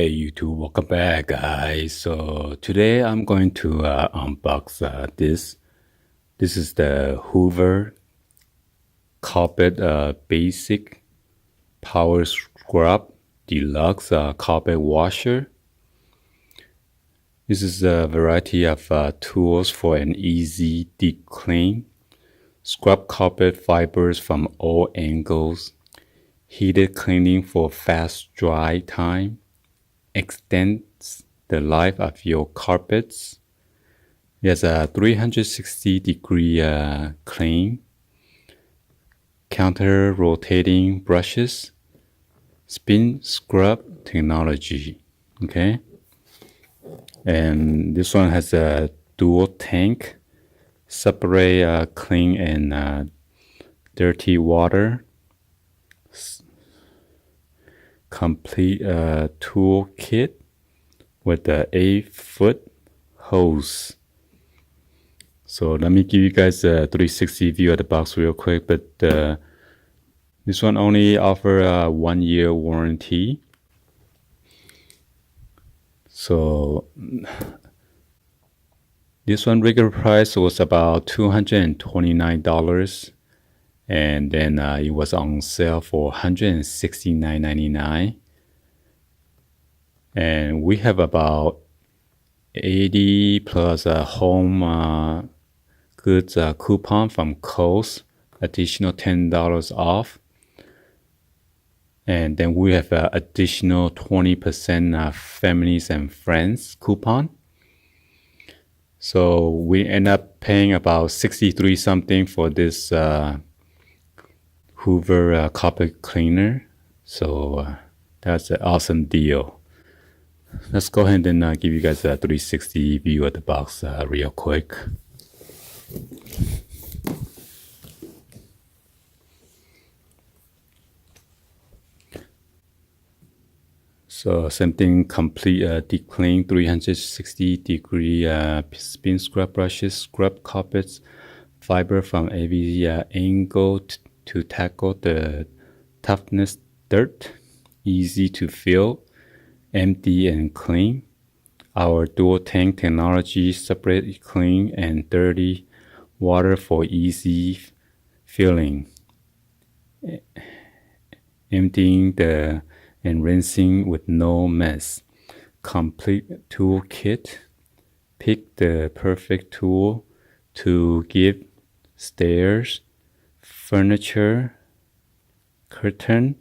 Hey YouTube, welcome back guys. So today I'm going to unbox this. This is the Hoover Carpet Basic Power Scrub Deluxe Carpet Washer. This is a variety of tools for an easy deep clean. Scrub carpet fibers from all angles. Heated cleaning for fast dry time. Extends the life of your carpets. There's a 360-degree clean, counter rotating brushes, spin scrub technology. Okay, and this one has a dual tank, separate clean and dirty water. Complete tool kit with the 8-foot hose. So let me give you guys a 360 view of the box real quick, but this one only offers a 1-year warranty. So this one regular price was about $229, and then it was on sale for $169.99. And we have about 80 plus a home goods coupon from Kohl's, additional $10 off. And then we have an additional 20% families and friends coupon. So we end up paying about 63 something for this Hoover carpet cleaner. So that's an awesome deal. Let's go ahead and give you guys a 360 view of the box real quick. So same thing, complete deep clean, 360-degree spin scrub brushes, scrub carpets, fiber from every angle to tackle the toughness dirt, easy to fill, empty and clean. Our dual tank technology separate clean and dirty water for easy filling, emptying and rinsing with no mess. Complete tool kit. Pick the perfect tool to give stairs, furniture, curtain,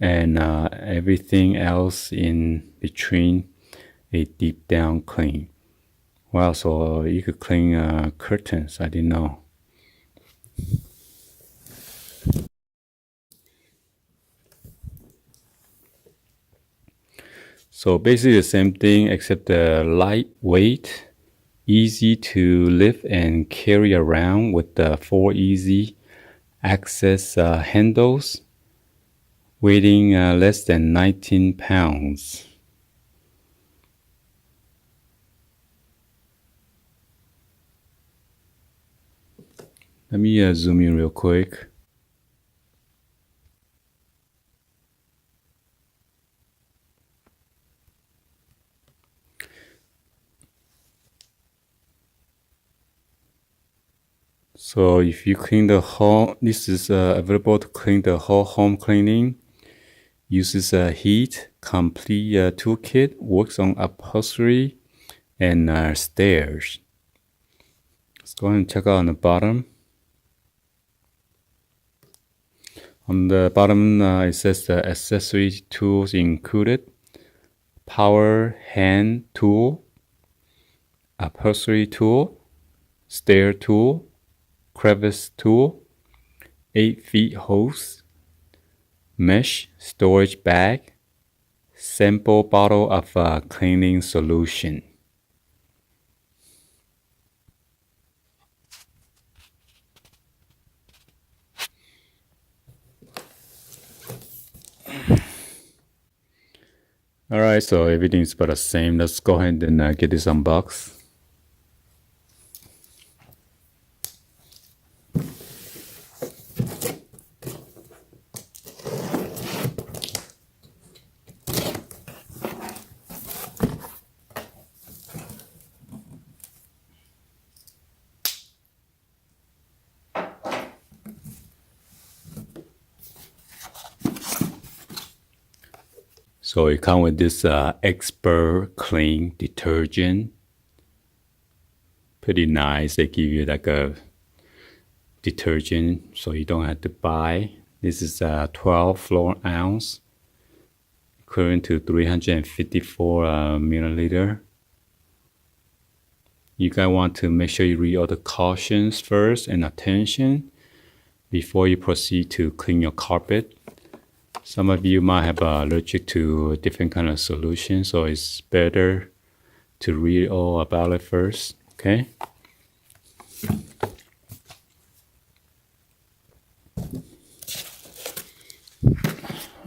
and everything else in between a deep down clean. Wow, so you could clean curtains. I didn't know. So basically the same thing, except the lightweight, easy to lift and carry around with the 4 easy access handles, weighing less than 19 pounds. Let me zoom in real quick. So if you clean the whole, this is available to clean the whole home cleaning. Uses a heat, complete toolkit, works on upholstery and stairs. Let's go ahead and check out on the bottom. On the bottom, it says the accessory tools included: power hand tool, upholstery tool, stair tool, crevice tool, 8-feet hose, mesh storage bag, sample bottle of cleaning solution. Alright, so everything's about the same. Let's go ahead and get this unboxed. So it comes with this expert clean detergent. Pretty nice. They give you like a detergent so you don't have to buy. This is 12 floor ounce, equivalent to 354 milliliter. You guys want to make sure you read all the cautions first and attention before you proceed to clean your carpet. Some of you might have allergic to different kind of solutions, so it's better to read all about it first, okay?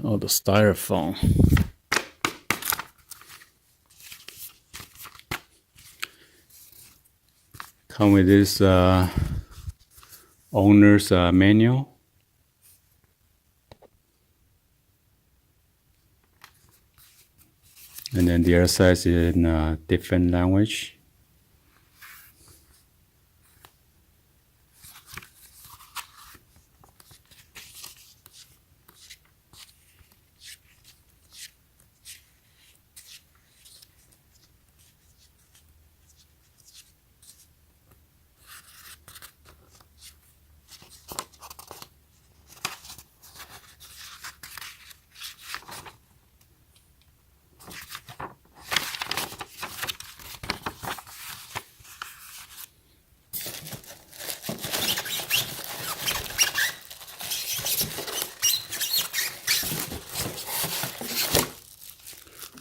Oh, the styrofoam. Come with this owner's manual. And then the other side is in a different language.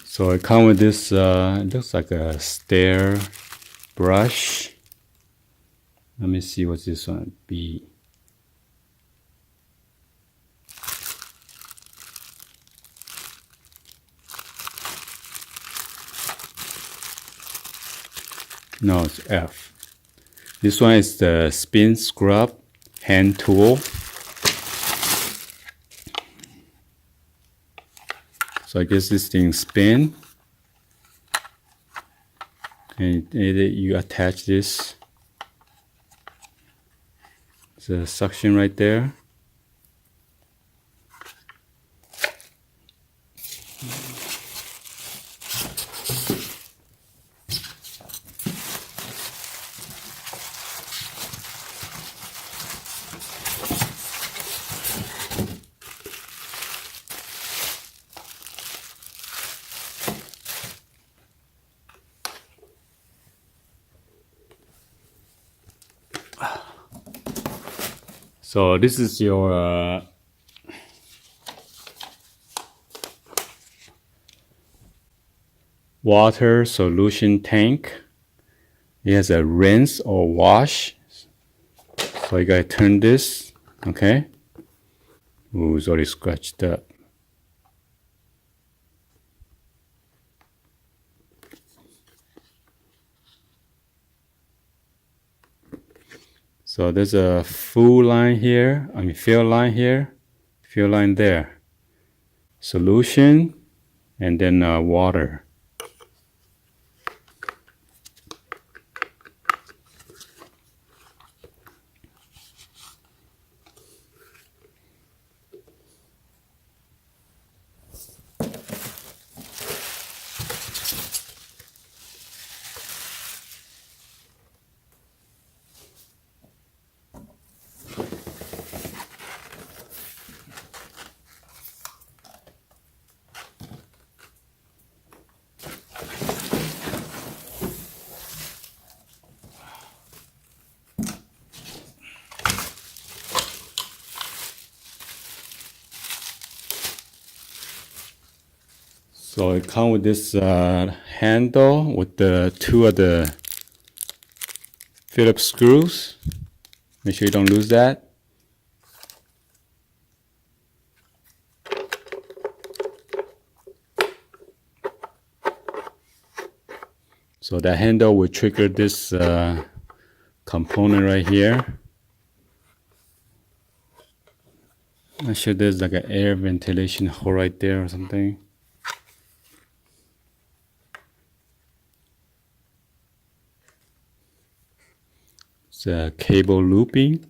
So it comes with this, it looks like a stair brush. Let me see what this one be. No, it's F. This one is the spin scrub hand tool. So I guess this thing spin, and you attach this. There's a suction right there. So this is your water solution tank. It has a rinse or wash. So you gotta turn this, okay? Ooh, it's already scratched up. So there's a full line here, fill line here, fill line there. Solution, and then water. So it comes with this handle with the two of the Phillips screws. Make sure you don't lose that. So the handle will trigger this component right here. I'm sure there's like an air ventilation hole right there or something. It's a cable looping.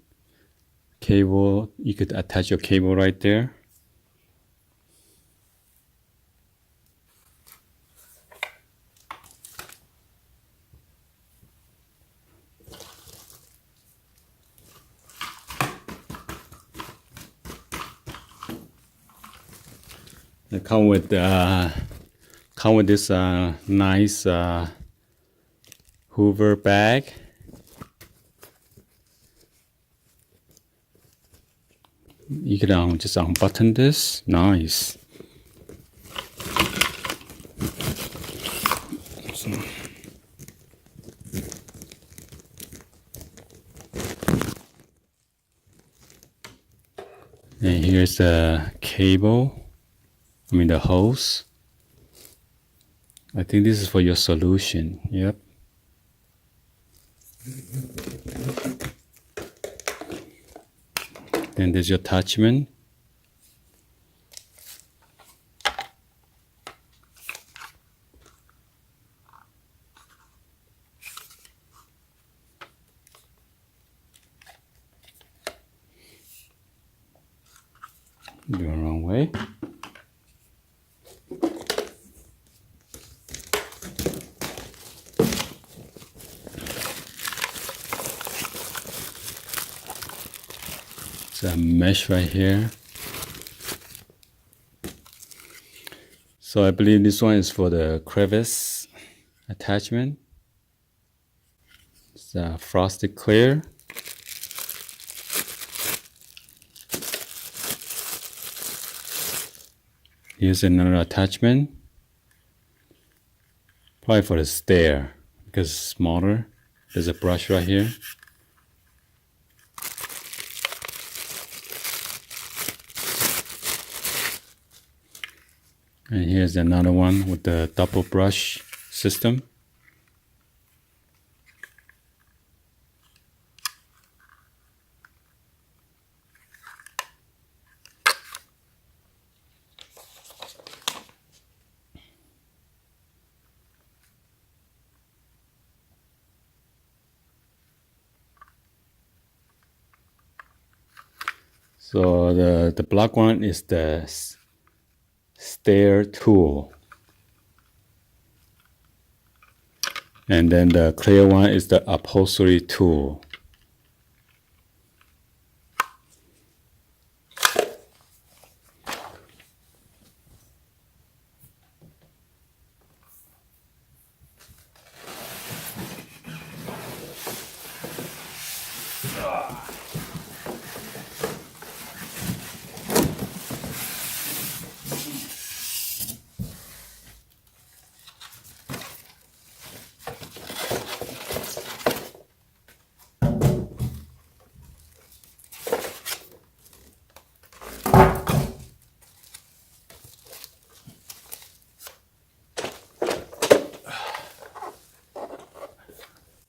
Cable, you could attach your cable right there. They come with this nice Hoover bag. You can just unbutton this. Nice. And here's the cable. I mean the hose. I think this is for your solution. Yep. Then there's your attachment. Going wrong way. It's a mesh right here. So I believe this one is for the crevice attachment. It's frosted clear. Here's another attachment. Probably for the stair because it's smaller. There's a brush right here. And here's another one with the double brush system. So the black one is the stair tool. And then the clear one is the upholstery tool.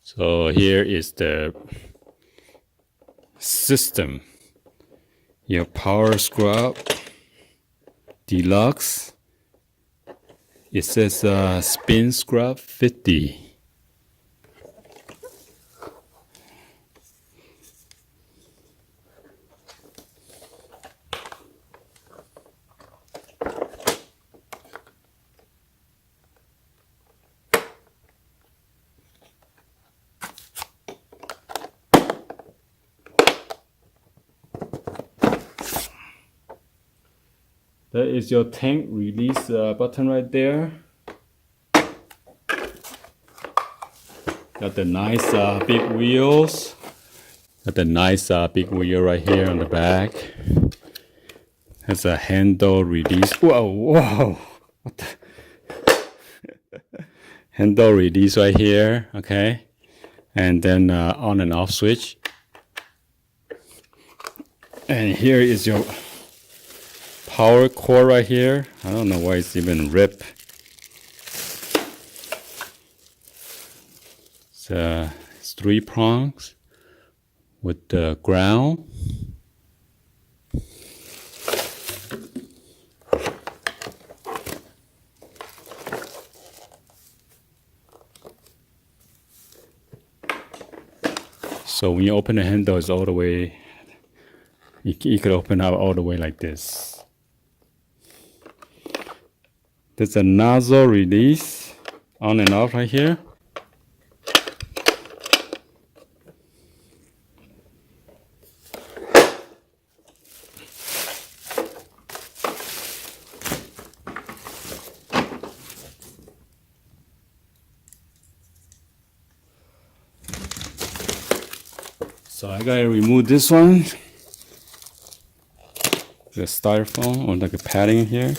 So here is the system. Your power scrub, Deluxe. It says spin scrub 50. That is your tank release button right there. Got the nice big wheels. Got the nice big wheel right here on the back. Has a handle release. Whoa, whoa! What the? Handle release right here. Okay, and then on and off switch. And here is your power cord right here. I don't know why it's even ripped. It's 3 prongs with the ground. So when you open the handle, it's all the way. You could open up all the way like this. There's a nozzle release on and off right here. So I gotta remove this one, the styrofoam or like a padding here,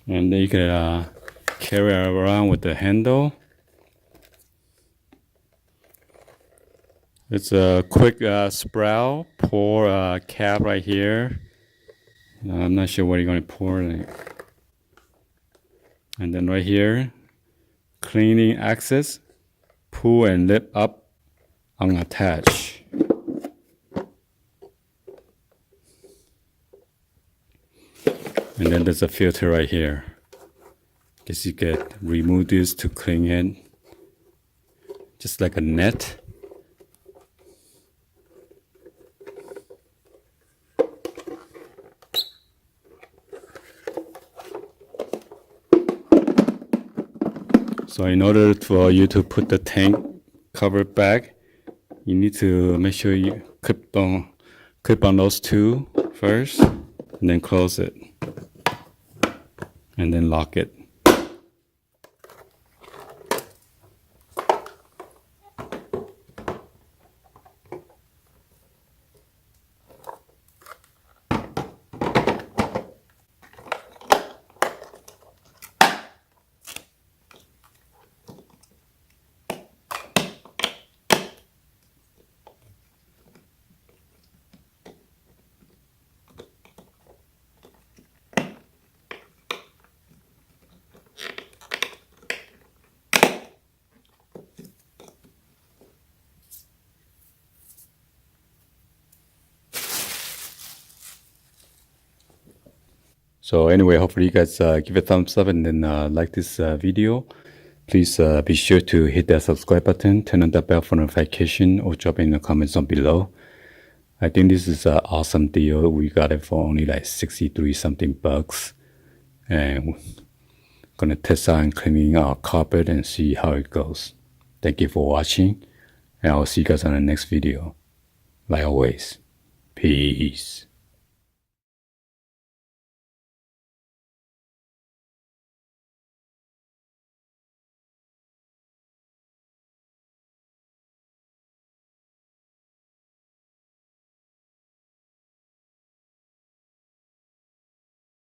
and then you can carry it around with the handle. It's a quick sprout. Pour a cap right here. I'm not sure what you're gonna pour in it. And then right here, cleaning access, pull and lift up, unattach. And then there's a filter right here. Guess you could remove this to clean it, just like a net. So in order for you to put the tank cover back, you need to make sure you clip on those two first, and then close it, and then lock it. So anyway, hopefully you guys give a thumbs up and then like this video. Please be sure to hit that subscribe button, turn on the bell for notification, or drop in the comments down below. I think this is an awesome deal. We got it for only like 63 something bucks. And we're gonna test out and cleaning our carpet and see how it goes. Thank you for watching, and I'll see you guys on the next video. Like always, peace.